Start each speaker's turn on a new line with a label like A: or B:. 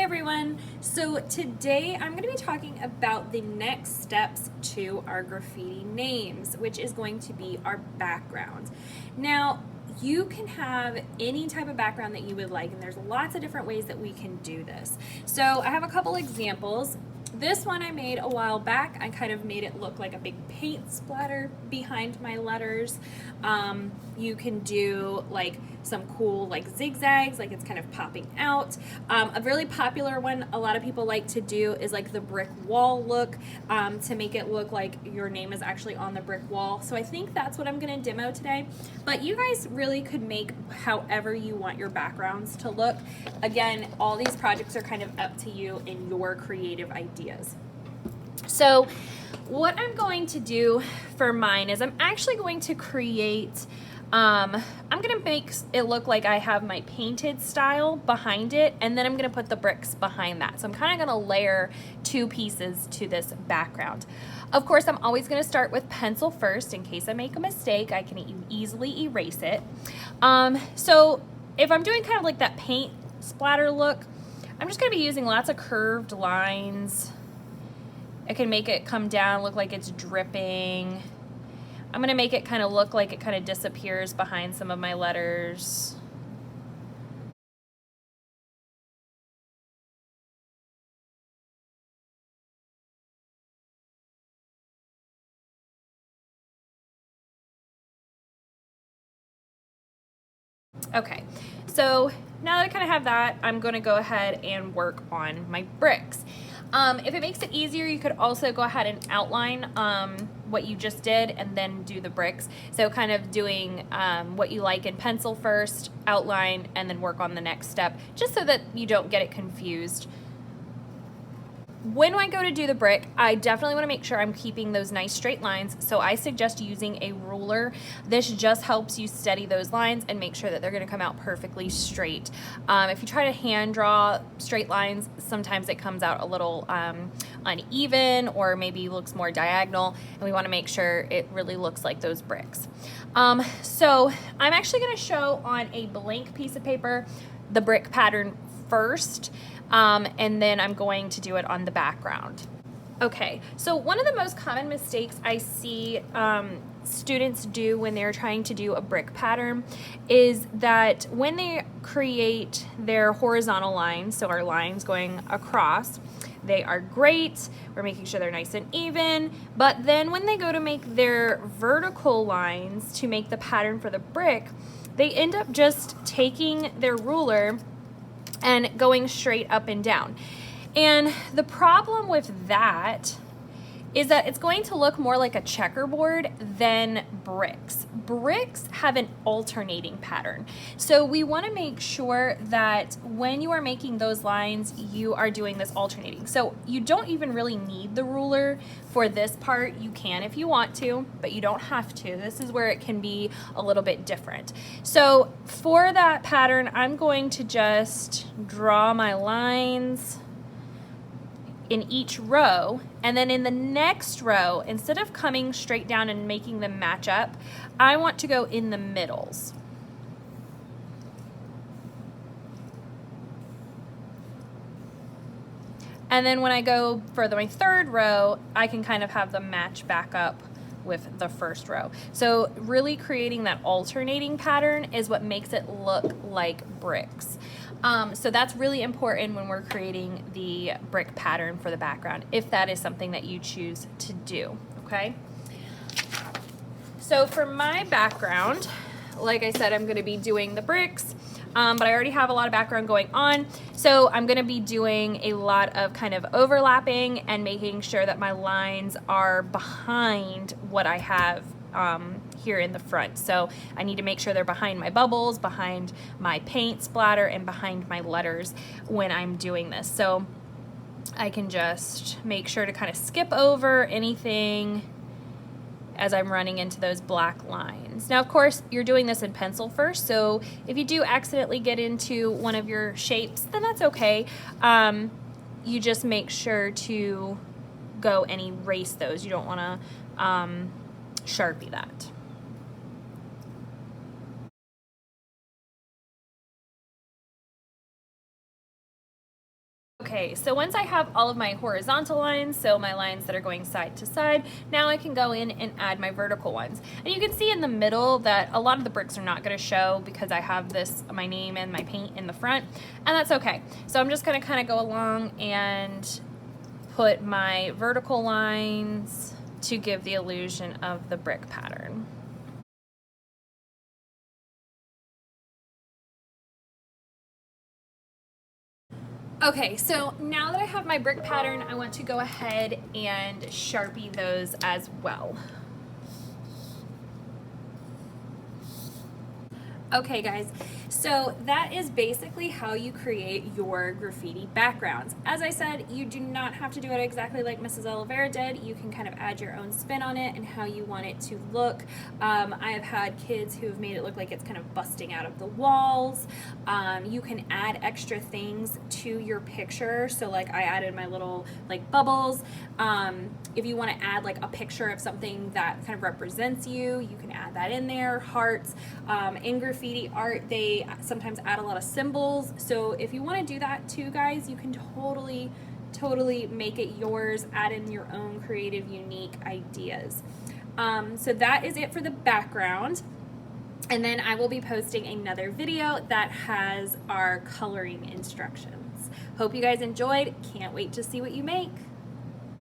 A: everyone. So today I'm going to be talking about the next steps to our graffiti names, which is going to be our background. Now, you can have any type of background that you would like, and there's lots of different ways that we can do this. So I have a couple examples. This one I made a while back. I kind of made it look like a big paint splatter behind my letters. You can do like some cool like zigzags, like it's kind of popping out. A really popular one a lot of people like to do is like the brick wall look, to make it look like your name is actually on the brick wall. So I think that's what I'm going to demo today. But you guys really could make however you want your backgrounds to look. Again, all these projects are kind of up to you and your creative ideas. So what I'm going to do for mine is I'm actually going to create, I'm going to make it look like I have my painted style behind it, and then I'm going to put the bricks behind that. So I'm kind of going to layer two pieces to this background. Of course, I'm always going to start with pencil first. In case I make a mistake, I can easily erase it. So if I'm doing kind of like that paint splatter look, I'm just going to be using lots of curved lines. I can make it come down, look like it's dripping. I'm gonna make it kind of look like it kind of disappears behind some of my letters. Okay, so now that I kind of have that, I'm gonna go ahead and work on my bricks. If it makes it easier, you could also go ahead and outline what you just did and then do the bricks. So kind of doing what you like in pencil first, outline, and then work on the next step, just so that you don't get it confused. When I go to do the brick, I definitely want to make sure I'm keeping those nice straight lines, so I suggest using a ruler. This just helps you steady those lines and make sure that they're going to come out perfectly straight. If you try to hand draw straight lines, sometimes it comes out a little uneven, or maybe looks more diagonal, and we want to make sure it really looks like those bricks. So I'm actually going to show on a blank piece of paper the brick pattern first, and then I'm going to do it on the background. Okay, so one of the most common mistakes I see students do when they're trying to do a brick pattern is that when they create their horizontal lines, so our lines going across, they are great. We're making sure they're nice and even, but then when they go to make their vertical lines to make the pattern for the brick, they end up just taking their ruler and going straight up and down. And the problem with that is that it's going to look more like a checkerboard than bricks. Bricks have an alternating pattern. So we want to make sure that when you are making those lines, you are doing this alternating. So you don't even really need the ruler for this part. You can if you want to, but you don't have to. This is where it can be a little bit different. So for that pattern, I'm going to just draw my lines in each row, and then in the next row, instead of coming straight down and making them match up, I want to go in the middles. And then when I go for my third row, I can kind of have them match back up with the first row. So really creating that alternating pattern is what makes it look like bricks. So that's really important when we're creating the brick pattern for the background, if that is something that you choose to do, okay? So for my background, like I said, I'm gonna be doing the bricks, but I already have a lot of background going on. So I'm gonna be doing a lot of kind of overlapping and making sure that my lines are behind what I have here in the front. So I need to make sure they're behind my bubbles, behind my paint splatter, and behind my letters when I'm doing this. So I can just make sure to kind of skip over anything as I'm running into those black lines. Now, of course, you're doing this in pencil first, so if you do accidentally get into one of your shapes, then that's okay. You just make sure to go and erase those. You don't want to Sharpie that. Okay, so once I have all of my horizontal lines, so my lines that are going side to side, now I can go in and add my vertical ones. And you can see in the middle that a lot of the bricks are not gonna show because I have my name and my paint in the front, and that's okay. So I'm just gonna kind of go along and put my vertical lines to give the illusion of the brick pattern. Okay, so now that I have my brick pattern, I want to go ahead and Sharpie those as well. Okay guys, so that is basically how you create your graffiti backgrounds. As I said, you do not have to do it exactly like Mrs. Oliveira did. You can kind of add your own spin on it and how you want it to look. I have had kids who have made it look like it's kind of busting out of the walls. You can add extra things to your picture. So like I added my little like bubbles. If you want to add like a picture of something that kind of represents you, you can add that in there, hearts. In graffiti art, they sometimes add a lot of symbols. So if you want to do that too, guys, you can totally make it yours, add in your own creative, unique ideas. So that is it for the background. And then I will be posting another video that has our coloring instructions. Hope you guys enjoyed. Can't wait to see what you make.